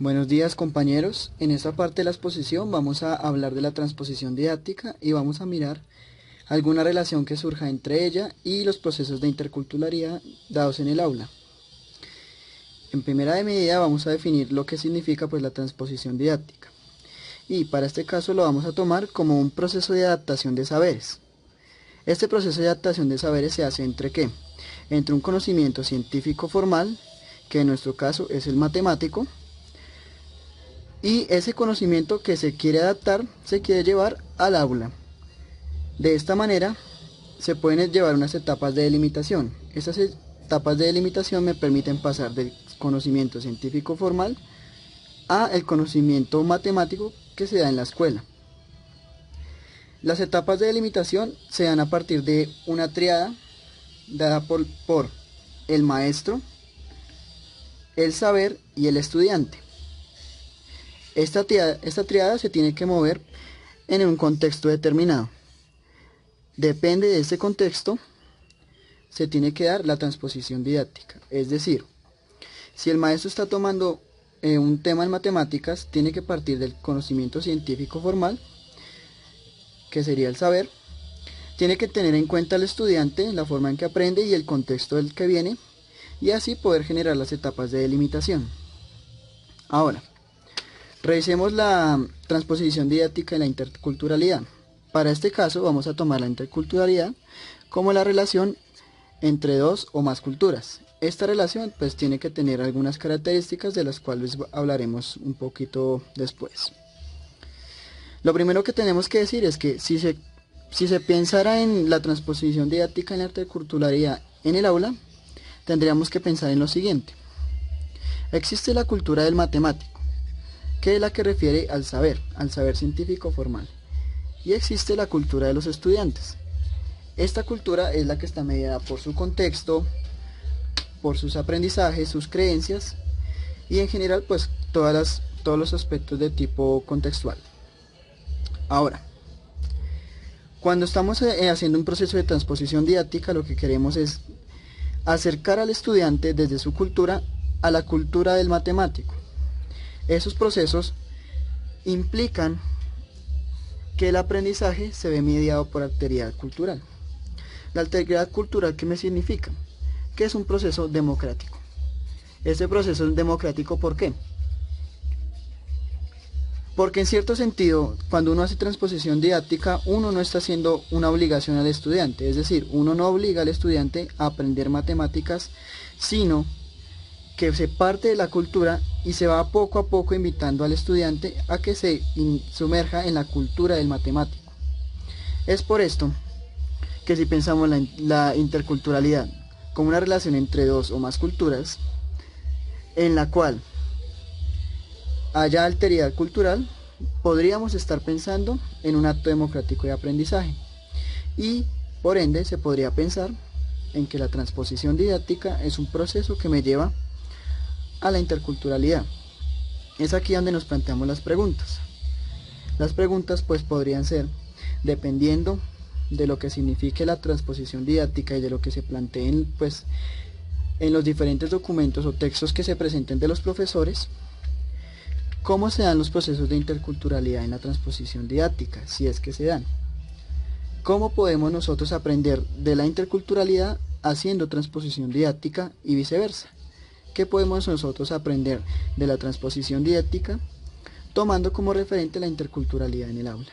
Buenos días compañeros, en esta parte de la exposición vamos a hablar de la transposición didáctica y vamos a mirar alguna relación que surja entre ella y los procesos de interculturalidad dados en el aula. En primera medida vamos a definir lo que significa la transposición didáctica y para este caso lo vamos a tomar como un proceso de adaptación de saberes. Este proceso de adaptación de saberes se hace entre ¿qué? Entre un conocimiento científico formal, que en nuestro caso es el matemático, y ese conocimiento que se quiere adaptar, se quiere llevar al aula. De esta manera se pueden llevar unas etapas de delimitación. Estas etapas de delimitación me permiten pasar del conocimiento científico formal a el conocimiento matemático que se da en la escuela. Las etapas de delimitación se dan a partir de una tríada dada por el maestro, el saber y el estudiante. Esta tríada se tiene que mover en un contexto determinado. Depende de ese contexto, se tiene que dar la transposición didáctica. Es decir, si el maestro está tomando un tema en matemáticas, tiene que partir del conocimiento científico formal, que sería el saber. Tiene que tener en cuenta al estudiante, la forma en que aprende y el contexto del que viene, y así poder generar las etapas de delimitación. Ahora, revisemos la transposición didáctica y la interculturalidad. Para este caso vamos a tomar la interculturalidad como la relación entre dos o más culturas. Esta relación tiene que tener algunas características de las cuales hablaremos un poquito después. Lo primero que tenemos que decir es que si se pensara en la transposición didáctica y la interculturalidad en el aula, tendríamos que pensar en lo siguiente. Existe la cultura del matemático, que es la que refiere al saber científico formal. Y existe la cultura de los estudiantes. Esta cultura es la que está mediada por su contexto, por sus aprendizajes, sus creencias y en general todos los aspectos de tipo contextual. Ahora, cuando estamos haciendo un proceso de transposición didáctica, lo que queremos es acercar al estudiante desde su cultura a la cultura del matemático. Esos procesos implican que el aprendizaje se ve mediado por alteridad cultural. La alteridad cultural, ¿qué me significa? Que es un proceso democrático. Este proceso es democrático, ¿por qué? Porque en cierto sentido, cuando uno hace transposición didáctica, uno no está haciendo una obligación al estudiante, es decir, uno no obliga al estudiante a aprender matemáticas, sino que se parte de la cultura y se va poco a poco invitando al estudiante a que se sumerja en la cultura del matemático. Es por esto que si pensamos la interculturalidad como una relación entre dos o más culturas, en la cual haya alteridad cultural, podríamos estar pensando en un acto democrático de aprendizaje y por ende se podría pensar en que la transposición didáctica es un proceso que me lleva a la interculturalidad. Es aquí donde nos planteamos las preguntas. Las preguntas podrían ser, dependiendo de lo que signifique la transposición didáctica y de lo que se planteen en los diferentes documentos o textos que se presenten de los profesores, ¿cómo se dan los procesos de interculturalidad en la transposición didáctica, si es que se dan? ¿Cómo podemos nosotros aprender de la interculturalidad haciendo transposición didáctica y viceversa? ¿Qué podemos nosotros aprender de la transposición didáctica tomando como referente la interculturalidad en el aula?